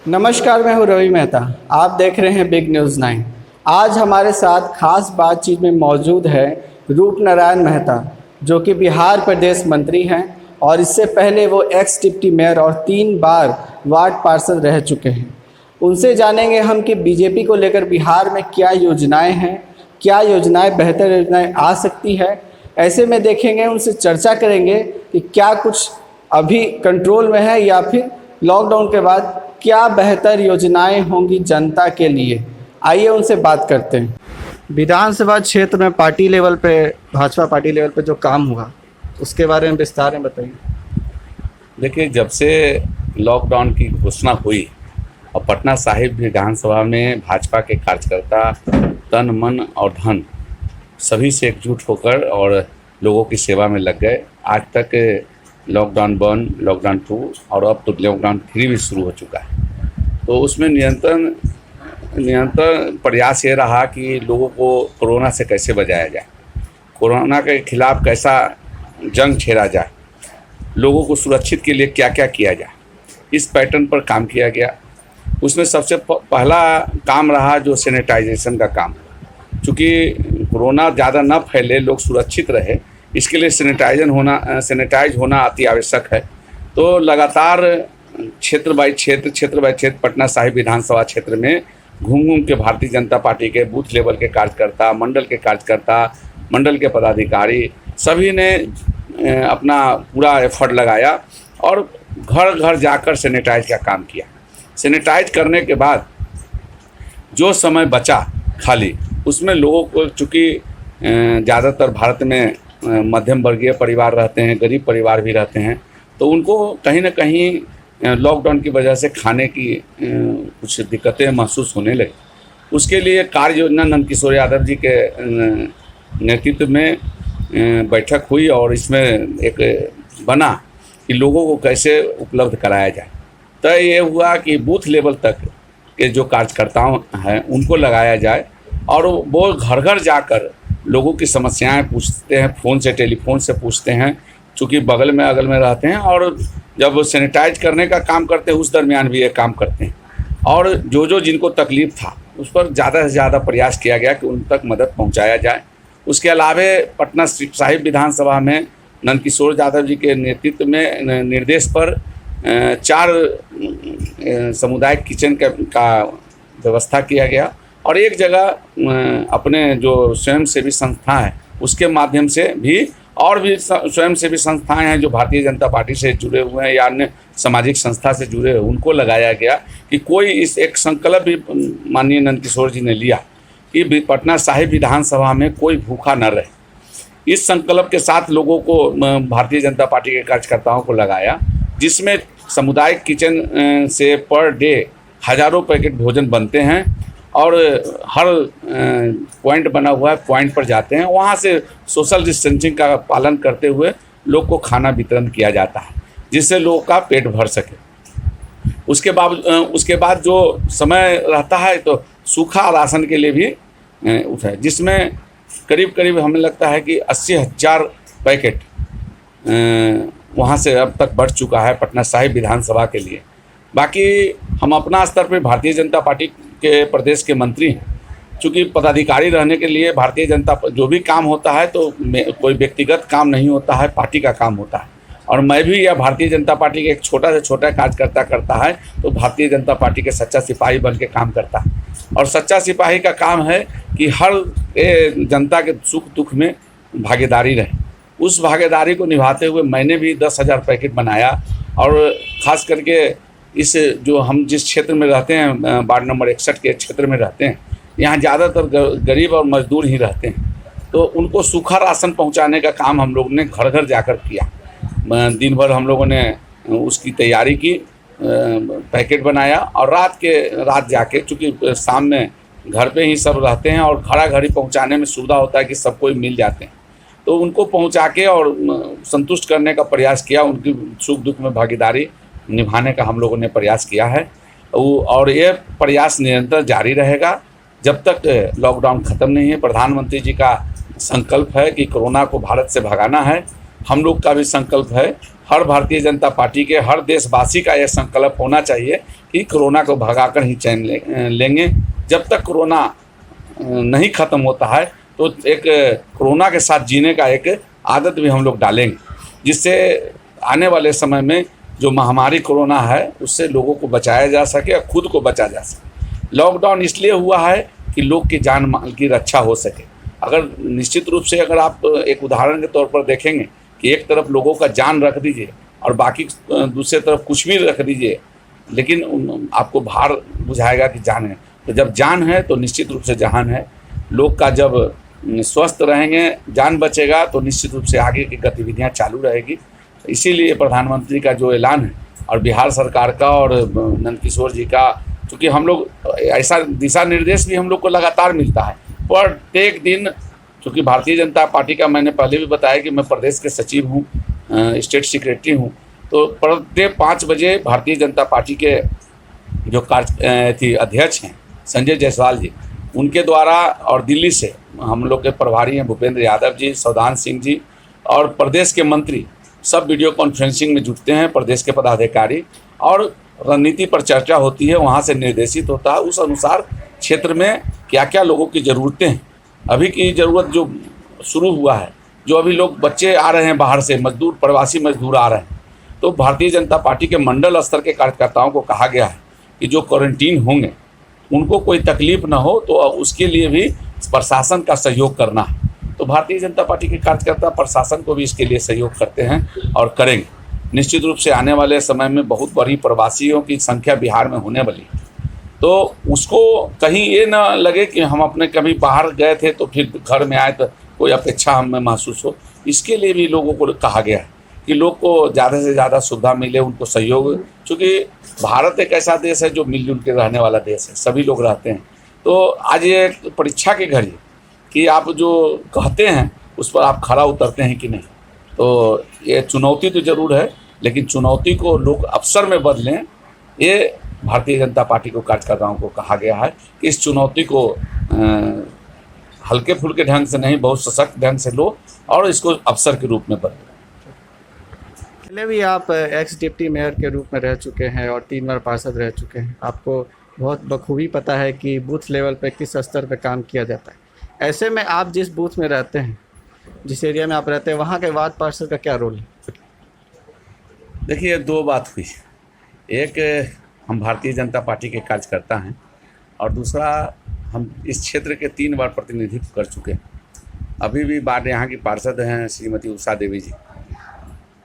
नमस्कार, मैं हूँ रवि मेहता। आप देख रहे हैं बिग न्यूज़ 9। आज हमारे साथ खास बातचीत में मौजूद है रूपनारायण मेहता, जो कि बिहार प्रदेश मंत्री हैं और इससे पहले वो एक्स डिप्टी मेयर और 3 बार वार्ड पार्षद रह चुके हैं। उनसे जानेंगे हम कि बीजेपी को लेकर बिहार में क्या योजनाएं हैं, क्या योजनाएं बेहतर योजनाएं आ सकती है। ऐसे में देखेंगे, उनसे चर्चा करेंगे कि क्या कुछ अभी कंट्रोल में है या फिर लॉकडाउन के बाद क्या बेहतर योजनाएं होंगी जनता के लिए। आइए उनसे बात करते हैं। विधानसभा क्षेत्र में पार्टी लेवल पे, भाजपा पार्टी लेवल पे जो काम हुआ उसके बारे में विस्तार में बताइए। देखिए, जब से लॉकडाउन की घोषणा हुई और पटना साहिब विधानसभा में भाजपा के कार्यकर्ता तन मन और धन सभी से एकजुट होकर और लोगों की सेवा में लग गए। आज तक लॉकडाउन 1, लॉकडाउन 2 और अब तो लॉकडाउन 3 भी शुरू हो चुका है। तो उसमें निरंतर प्रयास ये रहा कि लोगों को कोरोना से कैसे बचाया जाए, कोरोना के खिलाफ कैसा जंग छेड़ा जाए, लोगों को सुरक्षित के लिए क्या क्या किया जाए, इस पैटर्न पर काम किया गया। उसमें सबसे पहला काम रहा जो सैनिटाइजेशन का काम। चूँकि कोरोना ज़्यादा न फैले, लोग सुरक्षित रहे, इसके लिए सैनिटाइज होना अति आवश्यक है। तो लगातार क्षेत्र बाय क्षेत्र पटना साहिब विधानसभा क्षेत्र में घूम के भारतीय जनता पार्टी के बूथ लेवल के कार्यकर्ता, मंडल के कार्यकर्ता, मंडल के पदाधिकारी सभी ने अपना पूरा एफर्ट लगाया और घर घर जाकर सैनिटाइज का काम किया। सैनिटाइज करने के बाद जो समय बचा खाली, उसमें लोगों को, चूँकि ज़्यादातर भारत में मध्यम वर्गीय परिवार रहते हैं, गरीब परिवार भी रहते हैं, तो उनको कहीं ना कहीं लॉकडाउन की वजह से खाने की कुछ दिक्कतें महसूस होने लगी। उसके लिए कार्य योजना नंदकिशोर यादव जी के नेतृत्व में बैठक हुई और इसमें एक बना कि लोगों को कैसे उपलब्ध कराया जाए। तो ये हुआ कि बूथ लेवल तक के जो कार्यकर्ताओं हैं उनको लगाया जाए और वो घर घर जाकर लोगों की समस्याएं पूछते हैं, फ़ोन से, टेलीफोन से पूछते हैं, चूँकि बगल में अगल में रहते हैं। और जब सैनिटाइज करने का काम करते हैं उस दरमियान भी ये काम करते हैं। और जो जिनको तकलीफ़ था उस पर ज़्यादा से ज़्यादा प्रयास किया गया कि उन तक मदद पहुंचाया जाए। उसके अलावा पटना साहिब विधानसभा में नंदकिशोर यादव जी के नेतृत्व में निर्देश पर 4 सामुदायिक किचन का व्यवस्था किया गया और एक जगह अपने जो स्वयंसेवी संस्था है उसके माध्यम से भी, और भी स्वयंसेवी संस्थाएं हैं जो भारतीय जनता पार्टी से जुड़े हुए हैं या अन्य सामाजिक संस्था से जुड़े हुए, उनको लगाया गया कि कोई इस एक संकल्प भी माननीय नंदकिशोर जी ने लिया कि पटना साहिब विधानसभा में कोई भूखा न रहे। इस संकल्प के साथ लोगों को, भारतीय जनता पार्टी के कार्यकर्ताओं को लगाया, जिसमें सामुदायिक किचन से पर डे हज़ारों पैकेट भोजन बनते हैं और हर पॉइंट बना हुआ है, पॉइंट पर जाते हैं, वहाँ से सोशल डिस्टेंसिंग का पालन करते हुए लोग को खाना वितरण किया जाता है, जिससे लोगों का पेट भर सके। उसके बाद जो समय रहता है तो सूखा राशन के लिए भी उठाए, जिसमें करीब हमें लगता है कि 80,000 पैकेट वहाँ से अब तक बढ़ चुका है पटना साहिब विधानसभा के लिए। बाकी हम अपना स्तर पर भारतीय जनता पार्टी के प्रदेश के मंत्री हैं, चूँकि पदाधिकारी रहने के लिए भारतीय जनता जो भी काम होता है तो कोई व्यक्तिगत काम नहीं होता है, पार्टी का काम होता है। और मैं भी यह भारतीय जनता पार्टी के एक छोटा से छोटा कार्यकर्ता करता है तो भारतीय जनता पार्टी के सच्चा सिपाही बन के काम करता है। और सच्चा सिपाही का काम है कि हर जनता के सुख दुख में भागीदारी रहे। उस भागीदारी को निभाते हुए मैंने भी 10,000 पैकेट बनाया। और ख़ास करके इस जो हम जिस क्षेत्र में रहते हैं, वार्ड नंबर 61 के क्षेत्र में रहते हैं, यहाँ ज़्यादातर गरीब और मजदूर ही रहते हैं, तो उनको सूखा राशन पहुँचाने का काम हम लोगों ने घर घर जाकर किया। दिन भर हम लोगों ने उसकी तैयारी की, पैकेट बनाया और रात जाके, चूँकि शाम में घर पे ही सब रहते हैं और घड़ा घड़ी पहुँचाने में सुविधा होता है कि सब कोई मिल जाते हैं, तो उनको पहुँचा के और संतुष्ट करने का प्रयास किया, उनकी सुख दुख में भागीदारी निभाने का हम लोगों ने प्रयास किया है। और ये प्रयास निरंतर जारी रहेगा जब तक लॉकडाउन ख़त्म नहीं है। प्रधानमंत्री जी का संकल्प है कि कोरोना को भारत से भगाना है, हम लोग का भी संकल्प है, हर भारतीय जनता पार्टी के, हर देशवासी का यह संकल्प होना चाहिए कि कोरोना को भगाकर ही चैन लेंगे। जब तक कोरोना नहीं ख़त्म होता है तो एक कोरोना के साथ जीने का एक आदत भी हम लोग डालेंगे, जिससे आने वाले समय में जो महामारी कोरोना है उससे लोगों को बचाया जा सके और खुद को बचा जा सके। लॉकडाउन इसलिए हुआ है कि लोग की जान माल की रक्षा हो सके। अगर निश्चित रूप से अगर आप एक उदाहरण के तौर पर देखेंगे कि एक तरफ लोगों का जान रख दीजिए और बाकी दूसरे तरफ कुछ भी रख दीजिए, लेकिन आपको भार बुझाएगा कि जान है। तो जब जान है तो निश्चित रूप से जहान है। लोग का जब स्वस्थ रहेंगे, जान बचेगा, तो निश्चित रूप से आगे की गतिविधियां चालू रहेगी। इसीलिए प्रधानमंत्री का जो ऐलान है और बिहार सरकार का और नंदकिशोर जी का, चूँकि हम लोग ऐसा दिशा निर्देश भी हम लोग को लगातार मिलता है प्रत्येक दिन। चूँकि भारतीय जनता पार्टी का मैंने पहले भी बताया कि मैं प्रदेश के सचिव हूँ, स्टेट सेक्रेटरी हूँ, तो प्रत्येक 5 बजे भारतीय जनता पार्टी के जो अध्यक्ष हैं संजय जायसवाल जी, उनके द्वारा और दिल्ली से हम लोग के प्रभारी हैं भूपेंद्र यादव जी, सौदान सिंह जी और प्रदेश के मंत्री सब वीडियो कॉन्फ्रेंसिंग में जुटते हैं। प्रदेश के पदाधिकारी और रणनीति पर चर्चा होती है, वहाँ से निर्देशित होता है। उस अनुसार क्षेत्र में क्या क्या लोगों की ज़रूरतें हैं, अभी की ज़रूरत जो शुरू हुआ है, जो अभी लोग बच्चे आ रहे हैं बाहर से, मजदूर प्रवासी मजदूर आ रहे हैं, तो भारतीय जनता पार्टी के मंडल स्तर के कार्यकर्ताओं को कहा गया है कि जो क्वारंटीन होंगे उनको कोई तकलीफ ना हो, तो उसके लिए भी प्रशासन का सहयोग करना है। तो भारतीय जनता पार्टी के कार्यकर्ता प्रशासन को भी इसके लिए सहयोग करते हैं और करेंगे। निश्चित रूप से आने वाले समय में बहुत बड़ी प्रवासियों की संख्या बिहार में होने वाली है, तो उसको कहीं ये ना लगे कि हम अपने कभी बाहर गए थे तो फिर घर में आए तो कोई अपेक्षा हमें महसूस हो। इसके लिए भी लोगों को कहा गया है कि लोग को ज़्यादा से ज़्यादा सुविधा मिले, उनको सहयोग। चूँकि भारत एक ऐसा देश है जो मिलजुल के रहने वाला देश है, सभी लोग रहते हैं। तो आज ये परीक्षा की घड़ी कि आप जो कहते हैं उस पर आप खरा उतरते हैं कि नहीं। तो ये चुनौती तो ज़रूर है, लेकिन चुनौती को लोग अवसर में बदलें, ये भारतीय जनता पार्टी को कार्यकर्ताओं को कहा गया है कि इस चुनौती को हल्के फुल्के ढंग से नहीं, बहुत सशक्त ढंग से लो और इसको अवसर के रूप में बदलो। पहले भी आप एक्स डिप्टी मेयर के रूप में रह चुके हैं और 3 बार पार्षद रह चुके हैं। आपको बहुत बखूबी पता है कि बूथ लेवल पर किस स्तर पर काम किया जाता है। ऐसे में आप जिस बूथ में रहते हैं, जिस एरिया में आप रहते हैं, वहाँ के वार्ड पार्षद का क्या रोल है? देखिए, 2 बात हुई। एक, हम भारतीय जनता पार्टी के कार्यकर्ता हैं और दूसरा, हम इस क्षेत्र के 3 बार प्रतिनिधित्व कर चुके हैं। अभी भी बार यहाँ की पार्षद हैं श्रीमती उषा देवी जी।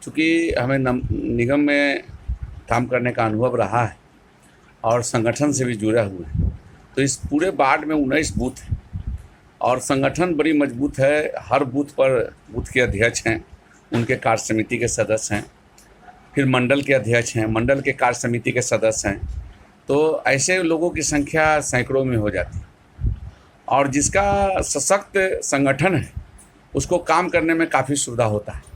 चूँकि हमें निगम में काम करने का अनुभव रहा है और संगठन से भी जुड़ा हुआ है, तो इस पूरे वार्ड में 19 बूथ हैं और संगठन बड़ी मजबूत है। हर बूथ पर बूथ के अध्यक्ष हैं, उनके कार्य समिति के सदस्य हैं, फिर मंडल के अध्यक्ष हैं, मंडल के कार्य समिति के सदस्य हैं। तो ऐसे लोगों की संख्या सैकड़ों में हो जाती है और जिसका सशक्त संगठन है उसको काम करने में काफ़ी सुविधा होता है।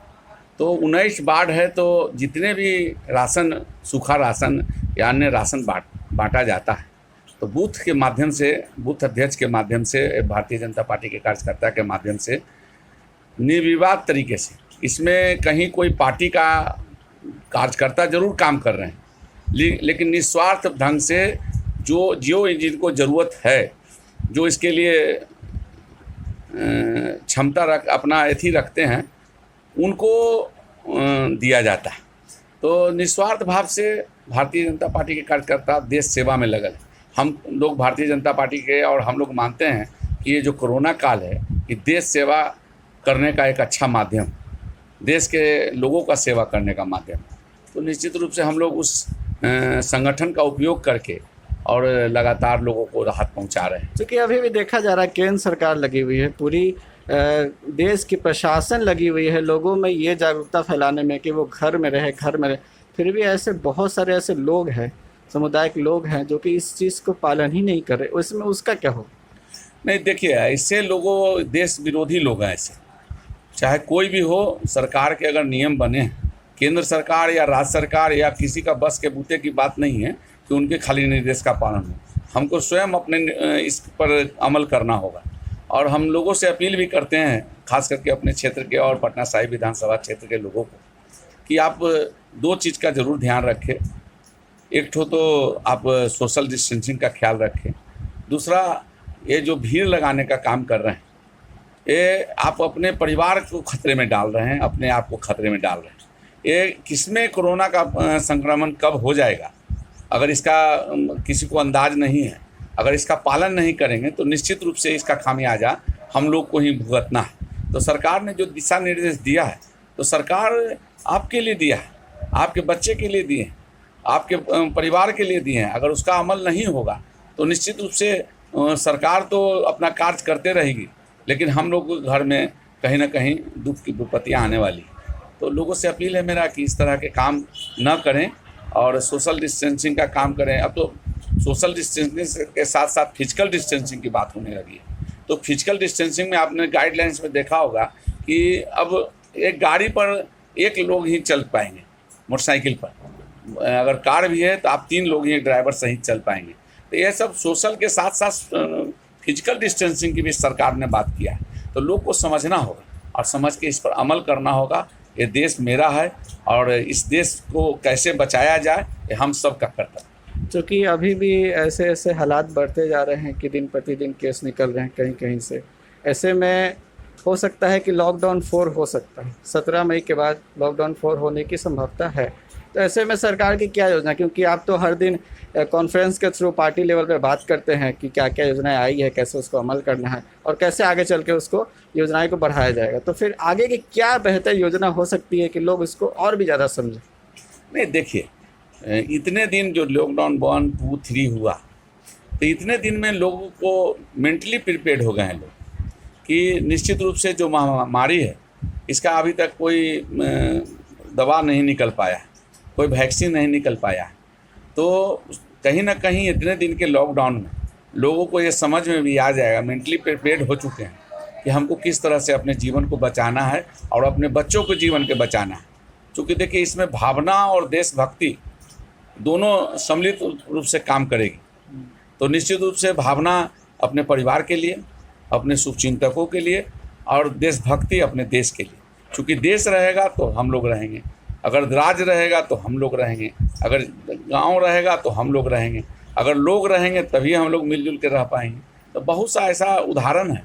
तो 19 वार्ड है, तो जितने भी राशन, सूखा राशन या अन्य राशन बांटा जाता है, तो बूथ के माध्यम से, बूथ अध्यक्ष के माध्यम से, भारतीय जनता पार्टी के कार्यकर्ता के माध्यम से निर्विवाद तरीके से, इसमें कहीं कोई पार्टी का कार्यकर्ता जरूर काम कर रहे हैं, लेकिन निस्वार्थ ढंग से जो जिनको ज़रूरत है, जो इसके लिए क्षमता अपना एथी रखते हैं, उनको दिया जाता है। तो निस्वार्थ भाव से भारतीय जनता पार्टी के कार्यकर्ता देश सेवा में लगल। हम लोग भारतीय जनता पार्टी के और हम लोग मानते हैं कि ये जो कोरोना काल है, ये देश सेवा करने का एक अच्छा माध्यम, देश के लोगों का सेवा करने का माध्यम। तो निश्चित रूप से हम लोग उस संगठन का उपयोग करके और लगातार लोगों को राहत पहुंचा रहे हैं। क्योंकि अभी भी देखा जा रहा है केंद्र सरकार लगी हुई है, पूरी देश की प्रशासन लगी हुई है लोगों में ये जागरूकता फैलाने में कि वो घर में रहे, फिर भी ऐसे बहुत सारे ऐसे लोग हैं, समुदाय के लोग हैं जो कि इस चीज़ को पालन ही नहीं कर रहे। उसमें उसका क्या हो? नहीं, देखिए, ऐसे लोगों, देश विरोधी लोग हैं ऐसे, चाहे कोई भी हो। सरकार के अगर नियम बने, केंद्र सरकार या राज्य सरकार या किसी का बस के बूते की बात नहीं है कि उनके खाली निर्देश का पालन हो। हमको स्वयं अपने इस पर अमल करना होगा और हम लोगों से अपील भी करते हैं, खास करके अपने क्षेत्र के और पटना साहिब विधानसभा क्षेत्र के लोगों को, कि आप 2 चीज़ का ज़रूर ध्यान रखें। एक ठो तो आप सोशल डिस्टेंसिंग का ख्याल रखें, दूसरा ये जो भीड़ लगाने का काम कर रहे हैं ये आप अपने परिवार को खतरे में डाल रहे हैं, अपने आप को खतरे में डाल रहे हैं। ये किसमें कोरोना का संक्रमण कब हो जाएगा, अगर इसका किसी को अंदाज नहीं है, अगर इसका पालन नहीं करेंगे तो निश्चित रूप से इसका खामियाजा हम लोग को ही भुगतना है। तो सरकार ने जो दिशा निर्देश दिया है तो सरकार आपके लिए दिया है, आपके बच्चे के लिए दिए हैं, आपके परिवार के लिए दिए हैं। अगर उसका अमल नहीं होगा तो निश्चित रूप से सरकार तो अपना कार्य करते रहेगी, लेकिन हम लोग के घर में कहीं ना कहीं दुख की विपत्तियाँ आने वाली। तो लोगों से अपील है मेरा कि इस तरह के काम न करें और सोशल डिस्टेंसिंग का काम करें। अब तो सोशल डिस्टेंसिंग के साथ साथ फिजिकल डिस्टेंसिंग की बात होने लगी है। तो फिजिकल डिस्टेंसिंग में आपने गाइडलाइंस में देखा होगा कि अब एक गाड़ी पर एक लोग ही चल पाएंगे, मोटरसाइकिल पर अगर कार भी है तो आप 3 लोग ही ड्राइवर सहित चल पाएंगे। तो ये सब सोशल के साथ साथ फिजिकल डिस्टेंसिंग की भी सरकार ने बात किया है। तो लोग को समझना होगा और समझ के इस पर अमल करना होगा। ये देश मेरा है और इस देश को कैसे बचाया जाए ये हम सब का कर्तव्य। क्योंकि अभी भी ऐसे ऐसे हालात बढ़ते जा रहे हैं कि दिन प्रतिदिन केस निकल रहे हैं कहीं कहीं से। ऐसे में हो सकता है कि लॉकडाउन 4 हो सकता है, 17 मई के बाद लॉकडाउन 4 होने की संभावना है। तो ऐसे में सरकार की क्या योजना, क्योंकि आप तो हर दिन कॉन्फ्रेंस के थ्रू पार्टी लेवल पे बात करते हैं कि क्या क्या योजनाएं आई है, कैसे उसको अमल करना है और कैसे आगे चल के उसको योजनाएं को बढ़ाया जाएगा। तो फिर आगे की क्या बेहतर योजना हो सकती है कि लोग इसको और भी ज़्यादा समझें? नहीं, देखिए इतने दिन जो लॉकडाउन 1, 2, 3 हुआ तो इतने दिन में लोगों को मेंटली प्रिपेयर्ड हो गए हैं लोग कि निश्चित रूप से जो महामारी है इसका अभी तक कोई दवा नहीं निकल पाया है, कोई वैक्सीन नहीं निकल पाया है। तो कहीं ना कहीं इतने दिन के लॉकडाउन में लोगों को ये समझ में भी आ जाएगा, मेंटली प्रिपेयर्ड हो चुके हैं कि हमको किस तरह से अपने जीवन को बचाना है और अपने बच्चों को जीवन के बचाना है। क्योंकि देखिए इसमें भावना और देशभक्ति दोनों सम्मिलित रूप से काम करेगी। तो निश्चित रूप से भावना अपने परिवार के लिए, अपने शुभचिंतकों के लिए और देशभक्ति अपने देश के लिए। क्योंकि देश रहेगा तो हम लोग रहेंगे, अगर राज्य रहेगा तो हम लोग रहेंगे, अगर गांव रहेगा तो हम लोग रहेंगे, अगर लोग रहेंगे तभी हम लोग मिलजुल के रह पाएंगे। तो बहुत सा ऐसा उदाहरण है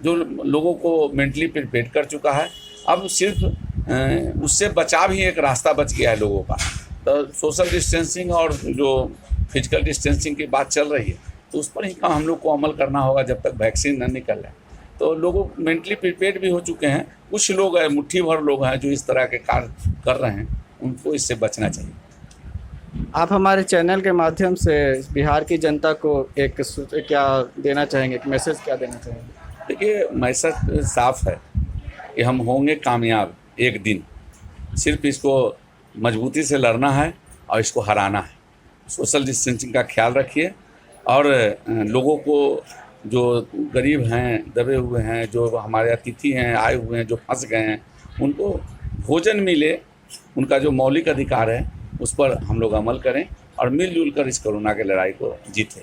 जो लोगों को मेंटली प्रिपेयर कर चुका है। अब सिर्फ उससे बचाव ही एक रास्ता बच गया है लोगों का। तो सोशल डिस्टेंसिंग और जो फिजिकल डिस्टेंसिंग की बात चल रही है तो उस पर ही काम हम लोग को अमल करना होगा जब तक वैक्सीन न निकल जाए। तो लोग मेंटली प्रिपेयर्ड भी हो चुके हैं। कुछ लोग हैं, मुट्ठी भर लोग हैं जो इस तरह के कार्य कर रहे हैं, उनको इससे बचना चाहिए। आप हमारे चैनल के माध्यम से बिहार की जनता को एक क्या देना चाहेंगे, एक मैसेज क्या देना चाहेंगे? देखिए मैसेज साफ है कि हम होंगे कामयाब एक दिन। सिर्फ इसको मजबूती से लड़ना है और इसको हराना है। सोशल डिस्टेंसिंग का ख्याल रखिए और लोगों को जो गरीब हैं, दबे हुए हैं, जो हमारे अतिथि हैं, आए हुए हैं, जो फंस गए हैं, उनको भोजन मिले, उनका जो मौलिक अधिकार है उस पर हम लोग अमल करें और मिलजुल कर इस कोरोना की लड़ाई को जीतें।